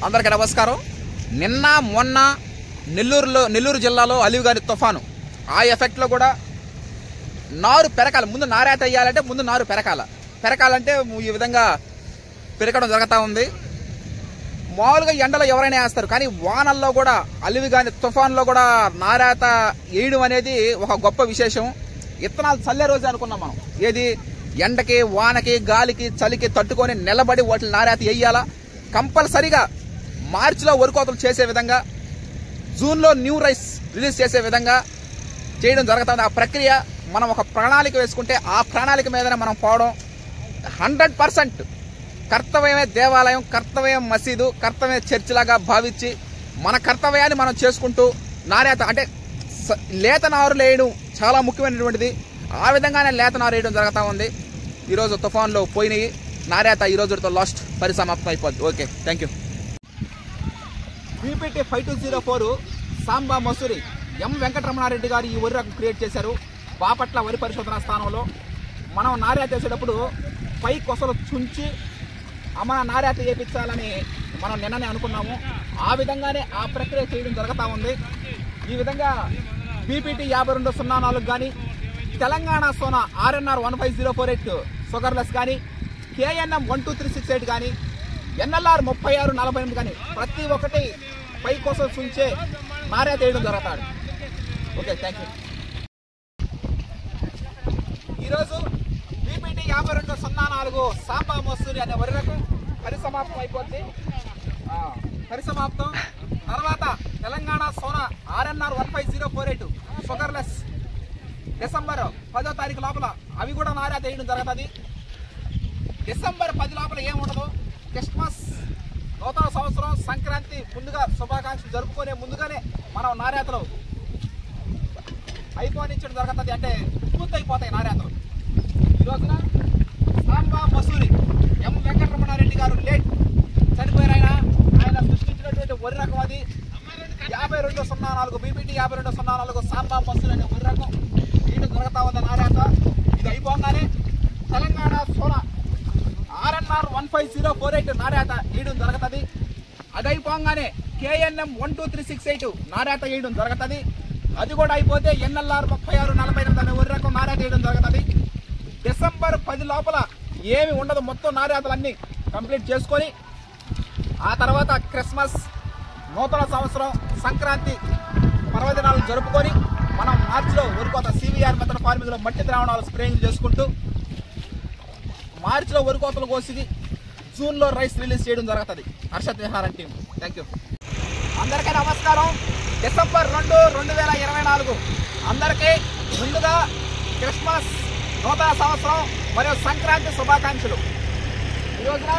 అందరికీ నమస్కారం. నిన్న మొన్న నెల్లూరు జిల్లాలో అలివిగాని తుఫాను ఆ ఎఫెక్ట్లో కూడా నారు పెరకాలి. ముందు నారేత వేయాలంటే ముందు నారు పెరకాలంటే ఈ విధంగా పెరగడం జరుగుతూ ఉంది. మామూలుగా ఎండలో ఎవరైనా వేస్తారు, కానీ వానల్లో కూడా అలివిగాని తుఫాన్లో కూడా నారేత వేయడం అనేది ఒక గొప్ప విశేషం. ఇత్తనాలు చల్లే రోజు అనుకున్నాం మనం. ఏది ఎండకి వానకి గాలికి చలికి తట్టుకొని నిలబడి వాటిని నారేత వేయాలా. కంపల్సరీగా మార్చిలో వరికోతలు చేసే విధంగా, జూన్లో న్యూ రైస్ రిలీజ్ చేసే విధంగా చేయడం జరుగుతుంది. ఆ ప్రక్రియ మనం ఒక ప్రణాళిక వేసుకుంటే ఆ ప్రణాళిక మీదనే మనం పోవడం 100% కర్తవ్యమే దేవాలయం, కర్తవ్యం మసీదు, కర్తవ్యం చర్చిలాగా భావించి మన కర్తవ్యాన్ని మనం చేసుకుంటూ నారేత అంటే లేత నారు వేయడం చాలా ముఖ్యమైనటువంటిది. ఆ విధంగానే లేత నారు వేయడం జరుగుతూ ఉంది. ఈరోజు తుఫాన్లో పోయినాయి. నారేత ఈ రోజుతో లాస్ట్ పరిసమాప్తం అయిపోద్ది. Okay, thank you. BPT 5204 Samba Masuri M Venkataramanareddy గారు ఈ వరి రకం క్రియేట్ చేశారు. బాపట్ల వరి పరిశోధనా స్థానంలో మనం నారేత వేసేటప్పుడు పై కొసలు చుంచి మన నారేత వేయించాలని మనం నిన్ననే అనుకున్నాము. ఆ విధంగానే ఆ ప్రక్రియ చేయడం జరుగుతూ ఉంది. ఈ విధంగా బీపీటీ 5204 కానీ, తెలంగాణ సోనా RNR 15048 షుగర్లెస్ కానీ, KNM 12368 కానీ, NLR 3648 కానీ ప్రతి ఒక్కటి పై కోసం చుంచే నారేత వేయడం జరుగుతాడు. Okay, thank you. ఈరోజు బీపీటీ 5204 సాంబా మసూరి అనే వరి రకం పరిసమాప్తం అయిపోద్ది. పరిసమాప్తం తర్వాత Telangana Sona RNR 15048 sugarless December 10వ తారీఖు లోపల అవి కూడా నారేత వేయడం జరుగుతుంది. డిసెంబర్ 10 లోపల ఏముండదు. క్రిస్మస్, నూతన సంవత్సరం, సంక్రాంతి ముందుగా శుభాకాంక్షలు జరుపుకునే ముందుగానే మనం నారేతలు అయిపోయించడం జరుగుతుంది. అంటే పూర్తయిపోతాయి నారేతలు. ఈ రోజున సాంబా మసూరి ఎం వెంకటరమణారెడ్డి గారు లేట్ చనిపోయారు. ఆయన సృష్టించినటువంటి వరి రకం అది 5204 బీపీటీ 5204 సాంబా మసూరి అనే వరి రకం వీటి జరుగుతా ఉంది నారేత. ఇది అయిపోగానే తెలంగాణ సోనా RNR 15048 నారేత వేయడం జరుగుతుంది. అది అయిపోగానే KNM 12368 నారేత వేయడం జరుగుతుంది. అది కూడా అయిపోతే NLR 3648 అనే వరి రకం నారేత వేయడం జరుగుతుంది. డిసెంబర్ 10 లోపల ఏమి ఉండదు. మొత్తం నారేతలన్నీ కంప్లీట్ చేసుకొని ఆ తర్వాత క్రిస్మస్, నూతన సంవత్సరం, సంక్రాంతి పర్వదినాలు జరుపుకొని మనం మార్చిలో వరికోత CVR మెథడ్ ఫార్మింగ్లో మట్టి ద్రావణాలు స్ప్రేయింగ్ చేసుకుంటూ మార్చిలో వరికోతలు కోసి జూన్లో రైస్ రిలీజ్ చేయడం జరుగుతుంది. హర్షత్ విహారం టీం, థ్యాంక్ యూ. అందరికీ నమస్కారం. డిసెంబర్ 2, 2024 అందరికీ ముందుగా క్రిస్మస్, నూతన సంవత్సరం మరియు సంక్రాంతి శుభాకాంక్షలు. ఈ రోజున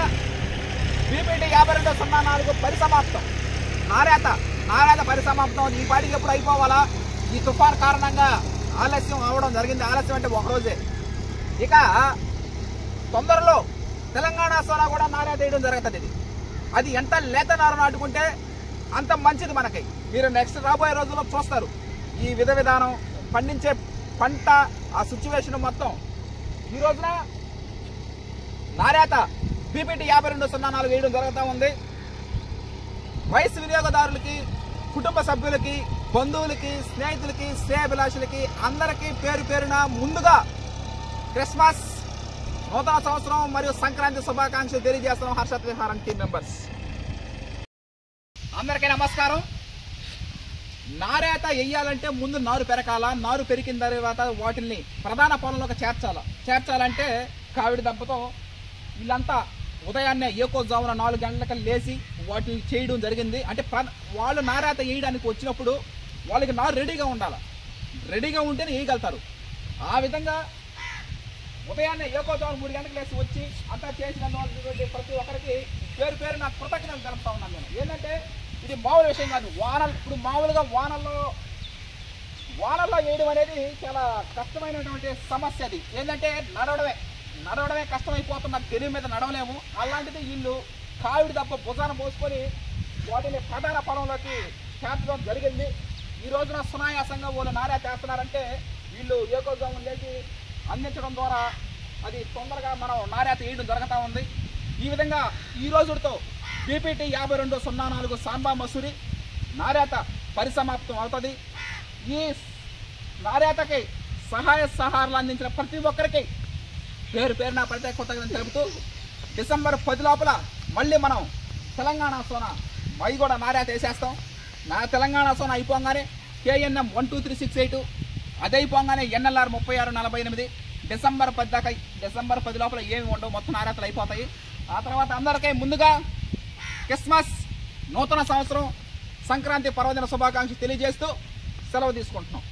బీపీటీ 5204 పరిసమాప్తం. నారేత పరిసమాప్తం. ఈ పాటికి ఎప్పుడు అయిపోవాలా? ఈ తుఫాన్ కారణంగా ఆలస్యం అవడం జరిగింది. ఆలస్యం అంటే ఒక రోజే. ఇక తొందరలో తెలంగాణ సోనా కూడా నారేత వేయడం జరుగుతుంది. అది ఎంత లేత నారు నాటుకుంటే అంత మంచిది మనకి. మీరు నెక్స్ట్ రాబోయే రోజుల్లో చూస్తారు ఈ విధానం, పండించే పంట, ఆ సిచ్యువేషన్ మొత్తం. ఈ రోజున నారేత బీపీటీ 5204 వేయడం జరుగుతూ ఉంది. వయసు వినియోగదారులకి, కుటుంబ సభ్యులకి, బంధువులకి, స్నేహితులకి, శ్రేయభిలాషులకి అందరికీ పేరు పేరున ముందుగా క్రిస్మస్, నూతన సంవత్సరం మరియు సంక్రాంతి శుభాకాంక్షలు తెలియజేస్తున్నాం. హర్షత్ విహారం టీం మెంబర్స్ అందరికీ నమస్కారం. నారేత వేయాలంటే ముందు నారు పెరకాలా. నారు పెరికిన తర్వాత వాటిని ప్రధాన పొలంలోకి చేర్చాలంటే కావిడి దెబ్బతో వీళ్ళంతా ఉదయాన్నే ఏకోజామున 4 గంటలకు లేచి వాటిని చేయడం జరిగింది. అంటే వాళ్ళు నారేత వేయడానికి వచ్చినప్పుడు వాళ్ళకి నారు రెడీగా ఉండాలి. రెడీగా ఉంటేనే వేయగలుగుతారు. ఆ విధంగా ఉదయాన్నే ఏకోజామున 3 గంటలకు లేచి వచ్చి అంతా చేసిన ప్రతి ఒక్కరికి పేరు పేరు నాకు కృతజ్ఞతలు తెలుపుతా ఉన్నాను నేను. ఏంటంటే ఇది మామూలు విషయం కాదు. ఇప్పుడు మామూలుగా వానల్లో వేయడం అనేది చాలా కష్టమైనటువంటి సమస్య. అది ఏంటంటే నడవడమే కష్టమైపోతున్న తెరువు మీద నడవలేము. అలాంటిది వీళ్ళు కావిడి తప్ప భుజాన మోసుకొని వాటిని ప్రధాన పొలంలోకి చేర్చడం జరిగింది. ఈ రోజున సునాయాసంగా వాళ్ళు నారేత వేస్తున్నారంటే వీళ్ళు ఏకోజామున లేచి అందించడం ద్వారా అది తొందరగా మనం నారేత వేయడం జరుగుతూ ఉంది. ఈ విధంగా ఈ రోజుతో పీపీటీ 5204 సాంబా మసూరి నారేత పరిసమాప్తం అవుతుంది. ఈ నారేతకి సహాయ సహకారాలు అందించిన ప్రతి ఒక్కరికి పేరు పేరున ప్రత్యేక కృతజ్ఞతలు తెలుపుతూ డిసెంబర్ 10 లోపల మళ్ళీ మనం తెలంగాణ సోన అవి కూడా నారేత వేసేస్తాం. తెలంగాణ సోన అయిపోగానే KNM 12368 అది అయిపోగానే NLR 3648 డిసెంబర్ 10 దాకా డిసెంబర్ 10 లోపల ఏమి ఉండవు, మొత్తం నారేతలు అయిపోతాయి. ఆ తర్వాత అందరికీ ముందుగా క్రిస్మస్, నూతన సంవత్సరం, సంక్రాంతి పర్వదిన శుభాకాంక్షలు తెలియజేస్తూ సెలవు తీసుకుంటున్నాం.